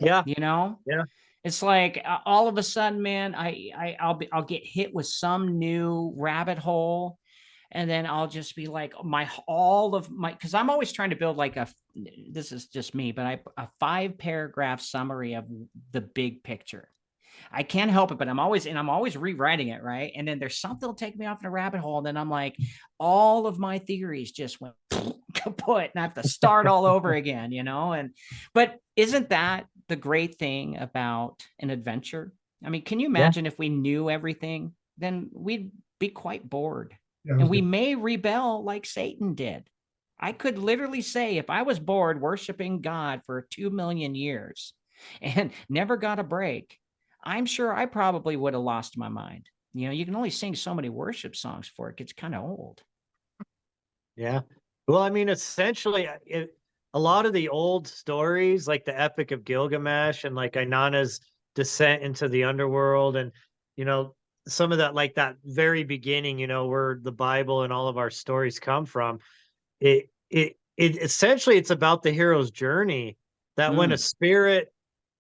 Yeah. Yeah. It's like all of a sudden, man, I'll get hit with some new rabbit hole, and then I'll just be like because I'm always trying to build this is just me, but a 5-paragraph summary of the big picture. I can't help it, but I'm always rewriting it, right? And then there's something that'll take me off in a rabbit hole, and then I'm like, all of my theories just went kaput, and I have to start all over again, but isn't that the great thing about an adventure? I mean, can you imagine if we knew everything? Then we'd be quite bored, and we may rebel like Satan did. I could literally say, if I was bored worshiping God for 2 million years and never got a break, I'm sure I probably would have lost my mind. You can only sing so many worship songs before it gets kind of old. Yeah. Well, I mean, essentially, a lot of the old stories, like the Epic of Gilgamesh and like Inanna's descent into the underworld, and some of that, like that very beginning, where the Bible and all of our stories come from, it essentially, it's about the hero's journey, that when a spirit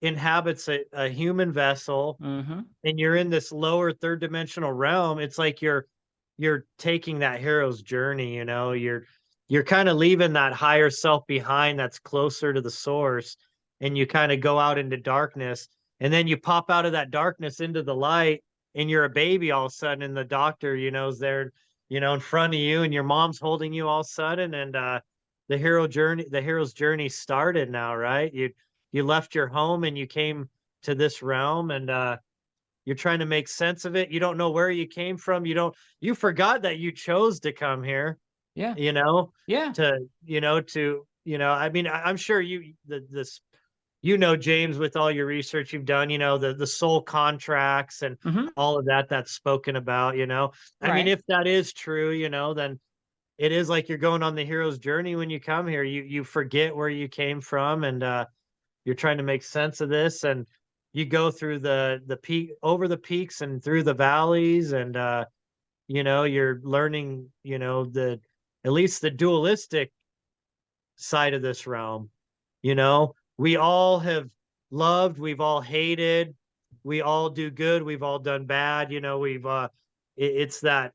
inhabits a human vessel, and you're in this lower third dimensional realm, it's like you're taking that hero's journey. You're kind of leaving that higher self behind that's closer to the source, and you kind of go out into darkness, and then you pop out of that darkness into the light, and you're a baby all of a sudden, and the doctor, is there, in front of you, and your mom's holding you all of a sudden, and the hero's journey started now, right? You left your home and you came to this realm, and you're trying to make sense of it. You don't know where you came from. You forgot that you chose to come here. Yeah. I mean, I'm sure James, with all your research you've done, the soul contracts and all of that's spoken about, I mean, if that is true, then it is like you're going on the hero's journey when you come here. You forget where you came from, and you're trying to make sense of this, and you go through the peak, over the peaks and through the valleys, and you're learning, at least the dualistic side of this realm. We all have loved, we've all hated, we all do good, we've all done bad. It's that,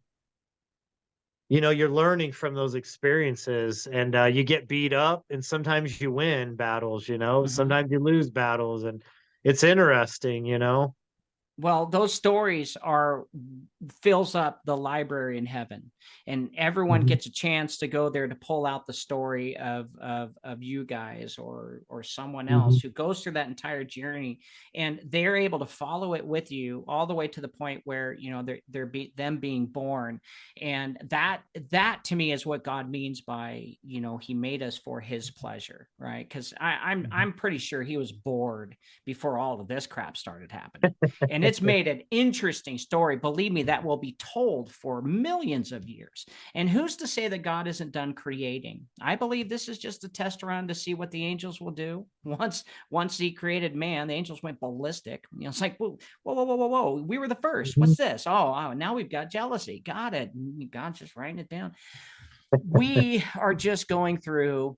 you're learning from those experiences, and you get beat up, and sometimes you win battles, sometimes you lose battles, and it's interesting. Well, those stories fills up the library in heaven, and everyone gets a chance to go there to pull out the story of you guys or someone else who goes through that entire journey, and they're able to follow it with you all the way to the point where, you know, them being born. And that to me is what God means by, you know, he made us for his pleasure, right? Because I'm pretty sure he was bored before all of this crap started happening. And it's made an interesting story. Believe me, that will be told for millions of years. And who's to say that God isn't done creating? I believe this is just a test run to see what the angels will do. Once he created man, the angels went ballistic. You know, it's like, whoa, whoa, whoa, whoa, whoa. We were the first. What's this? Oh, now we've got jealousy. Got it. God's just writing it down. We are just going through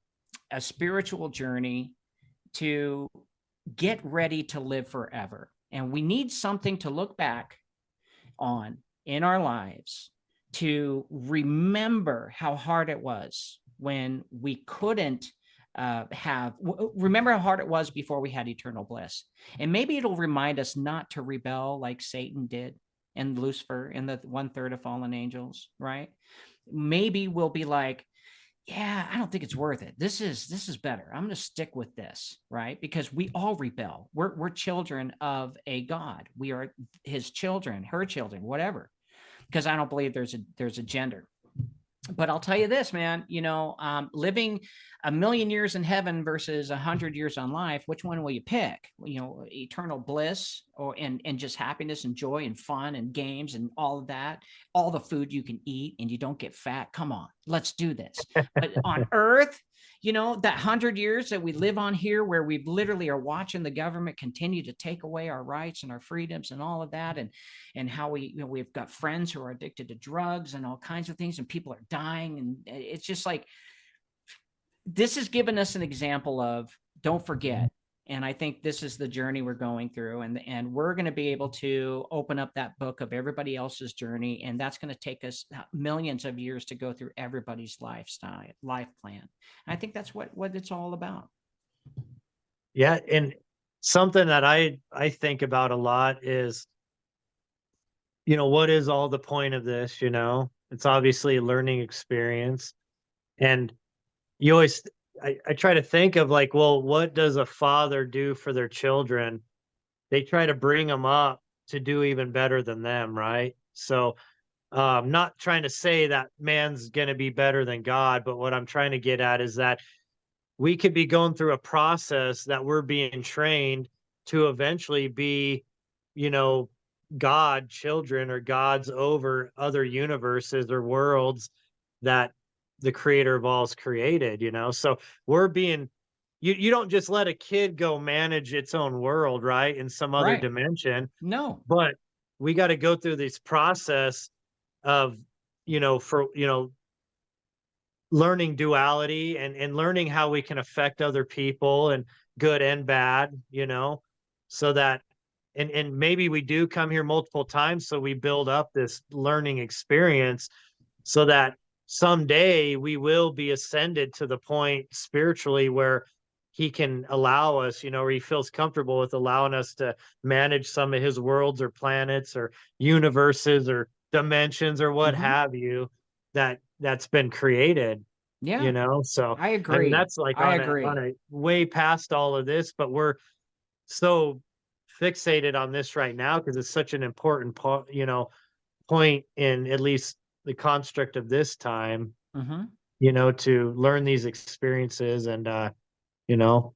a spiritual journey to get ready to live forever. And we need something to look back on in our lives to remember how hard it was when we couldn't remember how hard it was before we had eternal bliss. And maybe it'll remind us not to rebel like Satan did and Lucifer and the 1/3 of fallen angels, right? Maybe we'll be like, yeah, I don't think it's worth it. This is better. I'm going to stick with this, right? Because we all rebel. We're children of a God. We are his children, her children, whatever. Because I don't believe there's a gender. But I'll tell you this, man, you know, living 1,000,000 years in heaven versus 100 years on life, which one will you pick? You know, eternal bliss and just happiness and joy and fun and games and all of that, all the food you can eat and you don't get fat. Come on, let's do this. But on earth, you know, that 100 years that we live on here, where we literally are watching the government continue to take away our rights and our freedoms and all of that, and how we've got friends who are addicted to drugs and all kinds of things, and people are dying, and it's just like, this has given us an example of don't forget. And I think this is the journey we're going through, and we're going to be able to open up that book of everybody else's journey, and that's going to take us millions of years to go through everybody's life plan. And I think that's what it's all about. Yeah, and something that I think about a lot is, you know, what is all the point of this? You know, it's obviously a learning experience, and you always. I try to think of like, well, what does a father do for their children? They try to bring them up to do even better than them, right? So not trying to say that man's going to be better than God, but what I'm trying to get at is that we could be going through a process that we're being trained to eventually be, you know, God children or gods over other universes or worlds that the creator of all is created, you know? So we're being, you don't just let a kid go manage its own world, right? In some other dimension. No, but we got to go through this process of, you know, learning duality and learning how we can affect other people and good and bad, you know, so that, and maybe we do come here multiple times. So we build up this learning experience so that someday we will be ascended to the point spiritually where he can allow us, you know, or he feels comfortable with allowing us to manage some of his worlds or planets or universes or dimensions or what have you that's been created. Yeah, you know, so I agree. I mean, that's like on a way past all of this, but we're so fixated on this right now because it's such an important point in at least the construct of this time, you know, to learn these experiences. And you know,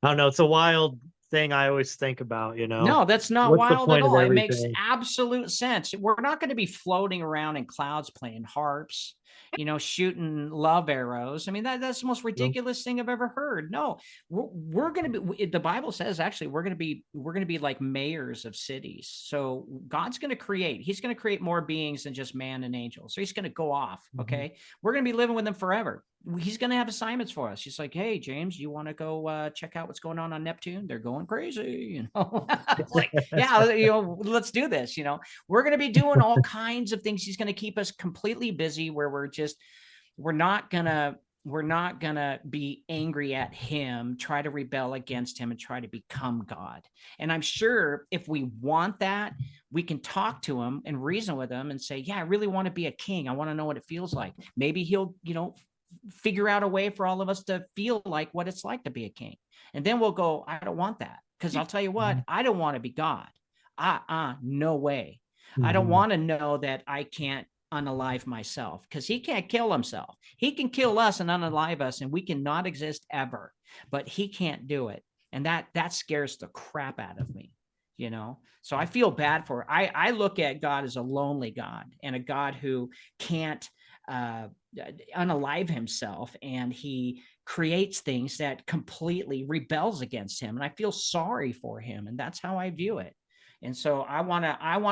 I don't know, it's a wild thing I always think about, you know. No, that's not wild at all. It makes absolute sense. We're not going to be floating around in clouds playing harps, you know, shooting love arrows. I mean, that's the most ridiculous thing I've ever heard. No, we're going to be, the Bible says actually we're going to be like mayors of cities. So God's going to create, he's going to create more beings than just man and angels. So he's going to go off. Okay. We're going to be living with him forever. He's going to have assignments for us. He's like, hey, James, you want to go check out what's going on Neptune? They're going crazy, you know. Like, yeah, you know, let's do this. You know, we're going to be doing all kinds of things. He's going to keep us completely busy where we're not going to we're not going to be angry at him, try to rebel against him, and try to become God. And I'm sure if we want that, we can talk to him and reason with him and say, yeah, I really want to be a king. I want to know what it feels like. Maybe he'll, figure out a way for all of us to feel like what it's like to be a king. And then we'll go, I don't want that. Because I'll tell you what, I don't want to be God. No way. I don't want to know that I can't unalive myself, because he can't kill himself. He can kill us and unalive us, and we cannot exist ever, but he can't do it. And that scares the crap out of me, So I feel bad for it. I look at God as a lonely God, and a God who can't unalive himself, and he creates things that completely rebels against him. And I feel sorry for him, and that's how I view it. And so I want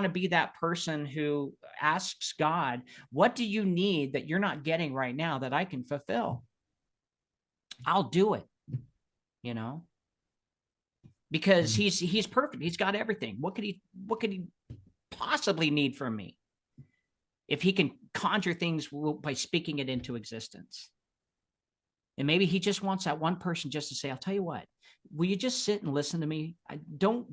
to be that person who asks God, what do you need that you're not getting right now that I can fulfill? I'll do it, because he's perfect. He's got everything. What could he possibly need from me if he can conjure things by speaking it into existence? And maybe he just wants that one person just to say, I'll tell you what, will you just sit and listen to me? Don't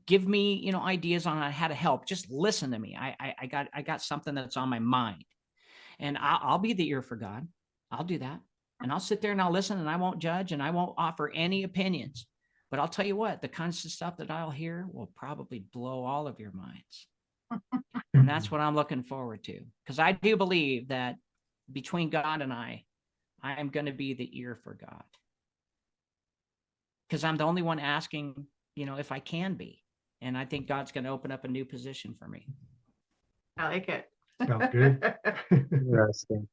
give me, ideas on how to help. Just listen to me. I got something that's on my mind, and I'll be the ear for God. I'll do that. And I'll sit there and I'll listen, and I won't judge, and I won't offer any opinions. But I'll tell you what, the kinds of stuff that I'll hear will probably blow all of your minds. And that's what I'm looking forward to, because I do believe that between God and I am going to be the ear for God, because I'm the only one asking, if I can be. And I think God's going to open up a new position for me. I like it. Sounds good. Interesting.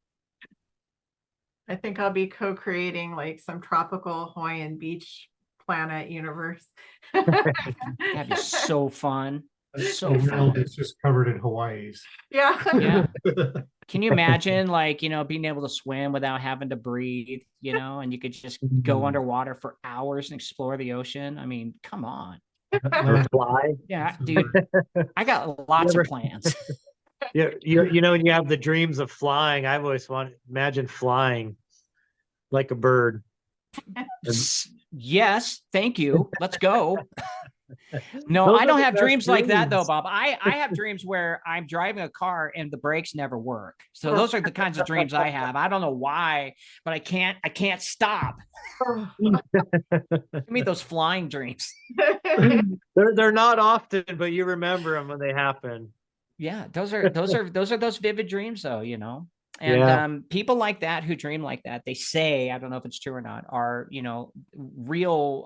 I think I'll be co-creating like some tropical Hawaiian beach planet universe. That'd be so fun. So fun. It's just covered in Hawaii's. Yeah. Yeah. Can you imagine, being able to swim without having to breathe, and you could just go underwater for hours and explore the ocean? I mean, come on. Or fly. Yeah, dude. I got lots of plans. Yeah, when you have the dreams of flying, I've always imagine flying like a bird. Yes, thank you. Let's go. No, I don't have dreams like that though, Bob. I have dreams where I'm driving a car and the brakes never work. So those are the kinds of dreams I have. I don't know why, but I can't stop. Give me those flying dreams. They're not often, but you remember them when they happen. Yeah, those are those vivid dreams though, And people like that who dream like that, they say, I don't know if it's true or not, are, real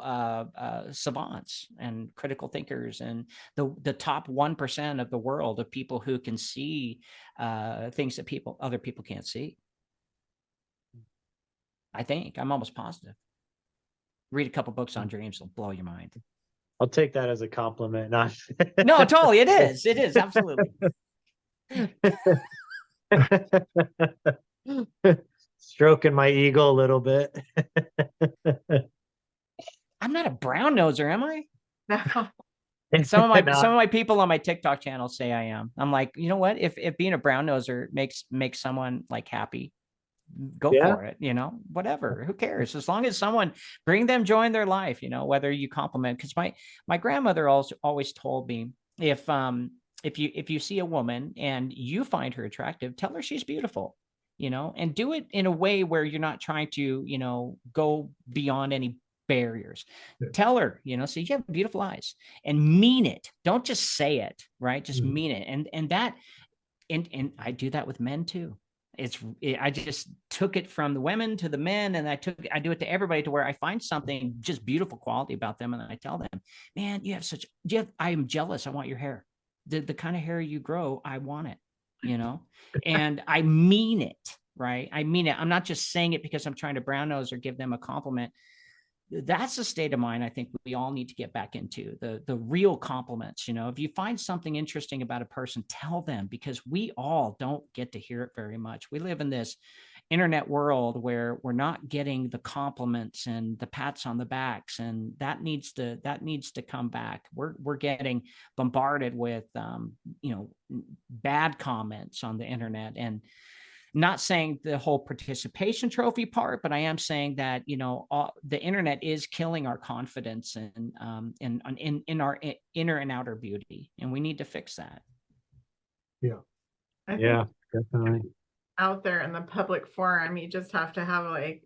savants and critical thinkers, and the top 1% of the world of people who can see things that other people can't see. I think. I'm almost positive. Read a couple books on dreams, it'll blow your mind. I'll take that as a compliment. No, totally. It is. It is. Absolutely. Stroking my ego a little bit. I'm not a brown noser, am I? No. And some of my people on my TikTok channel say I am. I'm like, you know what? If being a brown noser makes someone happy, go for it. Whatever. Who cares? As long as someone bring them joy in their life. Whether you compliment. Because my grandmother always told me, if you see a woman and you find her attractive, tell her she's beautiful, and do it in a way where you're not trying to, go beyond any barriers. Yeah. Tell her, say you have beautiful eyes, and mean it. Don't just say it, right? Just mean it. And I do that with men too. I just took it from the women to the men, and I do it to everybody, to where I find something just beautiful quality about them, and I tell them, man, I am jealous. I want your hair. The kind of hair you grow, I want it, and I mean it, right? I mean it. I'm not just saying it because I'm trying to brown nose or give them a compliment. That's the state of mind I think we all need to get back into, the real compliments. If you find something interesting about a person, tell them, because we all don't get to hear it very much. We live in this internet world where we're not getting the compliments and the pats on the backs, and that needs to come back. We're getting bombarded with bad comments on the internet, and Not saying the whole participation trophy part, but I am saying that, the internet is killing our confidence and in our inner and outer beauty, and we need to fix that. Yeah. Yeah, definitely. Out there in the public forum, you just have to have like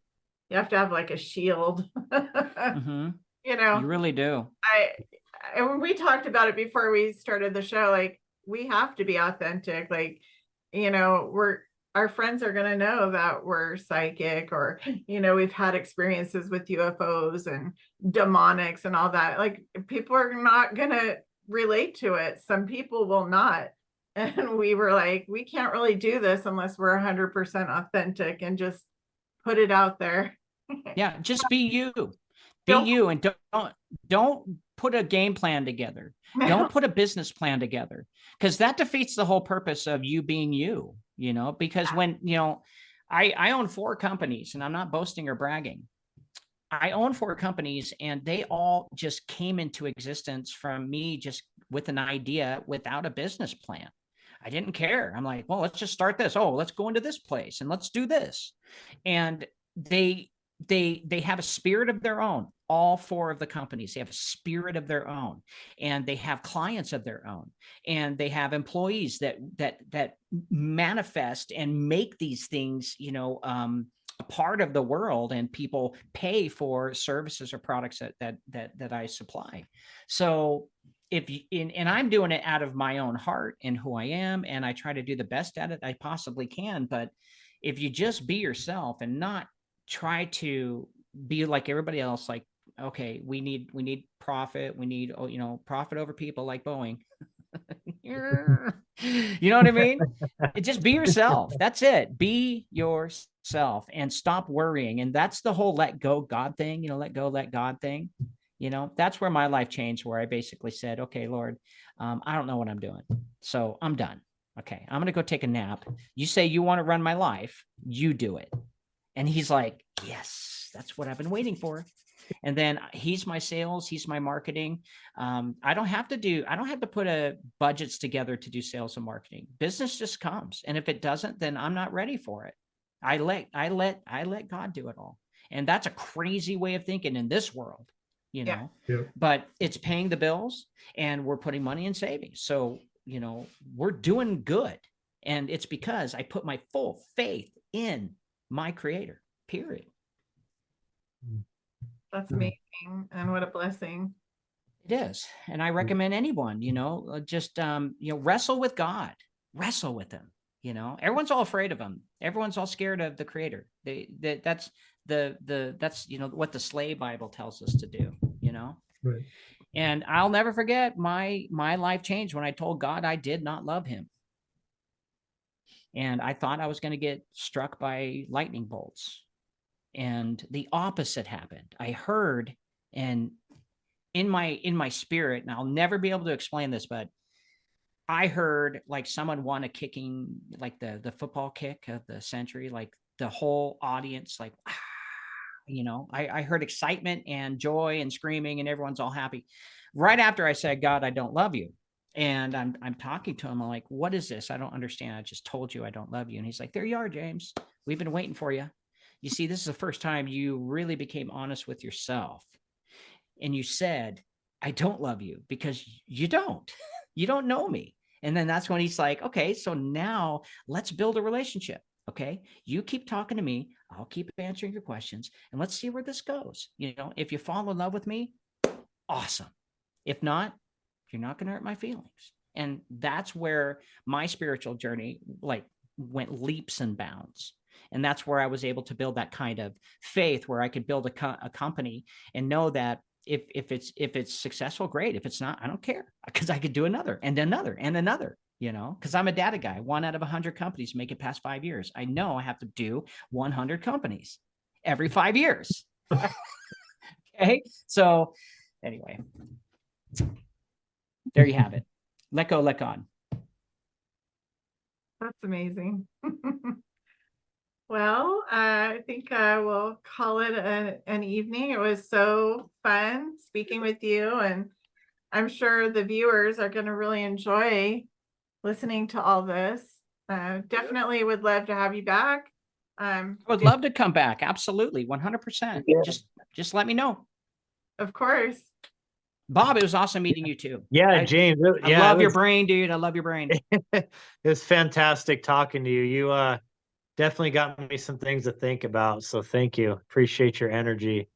a shield. Mm-hmm. You know, you really do. When we talked about it before we started the show, like, we have to be authentic. Like, our friends are going to know that we're psychic, or, we've had experiences with UFOs and demonics and all that. Like, people are not going to relate to it. Some people will not. And we were like, we can't really do this unless we're 100% authentic and just put it out there. Yeah, just be you. Be you, and don't put a game plan together. Don't put a business plan together, because that defeats the whole purpose of you being you, because when, I own 4 companies, and I'm not boasting or bragging. I own 4 companies, and they all just came into existence from me just with an idea without a business plan. I didn't care. I'm like, well, let's just start this. Oh, let's go into this place and let's do this. And they have a spirit of their own. All 4 of the companies, they have a spirit of their own, and they have clients of their own, and they have employees that manifest and make these things, a part of the world, and people pay for services or products that I supply. So and I'm doing it out of my own heart and who I am, and I try to do the best at it I possibly can. But if you just be yourself and not try to be like everybody else, like, okay, we need profit, we need, profit over people, like Boeing. You know what I mean? Just be yourself. That's it. Be yourself and stop worrying. And that's the whole let go God thing, let go, let God thing. That's where my life changed, where I basically said, okay, Lord, I don't know what I'm doing, so I'm done. Okay, I'm going to go take a nap. You say you want to run my life, you do it. And he's like, yes, that's what I've been waiting for. And then he's my sales, he's my marketing. I don't have to put budgets together to do sales and marketing. Business just comes. And if it doesn't, then I'm not ready for it. I let God do it all. And that's a crazy way of thinking in this world, but it's paying the bills, and we're putting money in savings. So, we're doing good. And it's because I put my full faith in my creator, period. That's amazing. And what a blessing. It is. And I recommend anyone, just, wrestle with God, wrestle with him. Everyone's all afraid of him. Everyone's all scared of the creator. That's what the slave Bible tells us to do, Right. And I'll never forget my life changed when I told God I did not love him. And I thought I was going to get struck by lightning bolts. And the opposite happened. I heard, and in my spirit, and I'll never be able to explain this, but I heard like someone won a kicking, like the football kick of the century, like the whole audience, like, I heard excitement and joy and screaming, and everyone's all happy. Right after I said, God, I don't love you. And I'm talking to him. I'm like, what is this? I don't understand. I just told you I don't love you. And he's like, there you are, James. We've been waiting for you. You see, this is the first time you really became honest with yourself. And you said, I don't love you, because you don't know me. And then that's when he's like, okay, so now let's build a relationship. Okay. You keep talking to me. I'll keep answering your questions, and let's see where this goes. If you fall in love with me, awesome. If not, you're not going to hurt my feelings. And that's where my spiritual journey went leaps and bounds. And that's where I was able to build that kind of faith, where I could build a company and know that if it's successful, great. If it's not, I don't care, because I could do another and another and another, because I'm a data guy. 1 out of 100 companies make it past 5 years. I know I have to do 100 companies every 5 years. Okay. So anyway, there you have it. Let go, let God. That's amazing. Well, I think we'll call it an evening. It was so fun speaking with you, and I'm sure the viewers are going to really enjoy listening to all this. Definitely would love to have you back. I would love to come back. Absolutely. 100%. Yeah. Just let me know. Of course. Bob, it was awesome meeting you too. Yeah, James. I love your brain, dude. I love your brain. It was fantastic talking to you. You definitely got me some things to think about. So thank you. Appreciate your energy.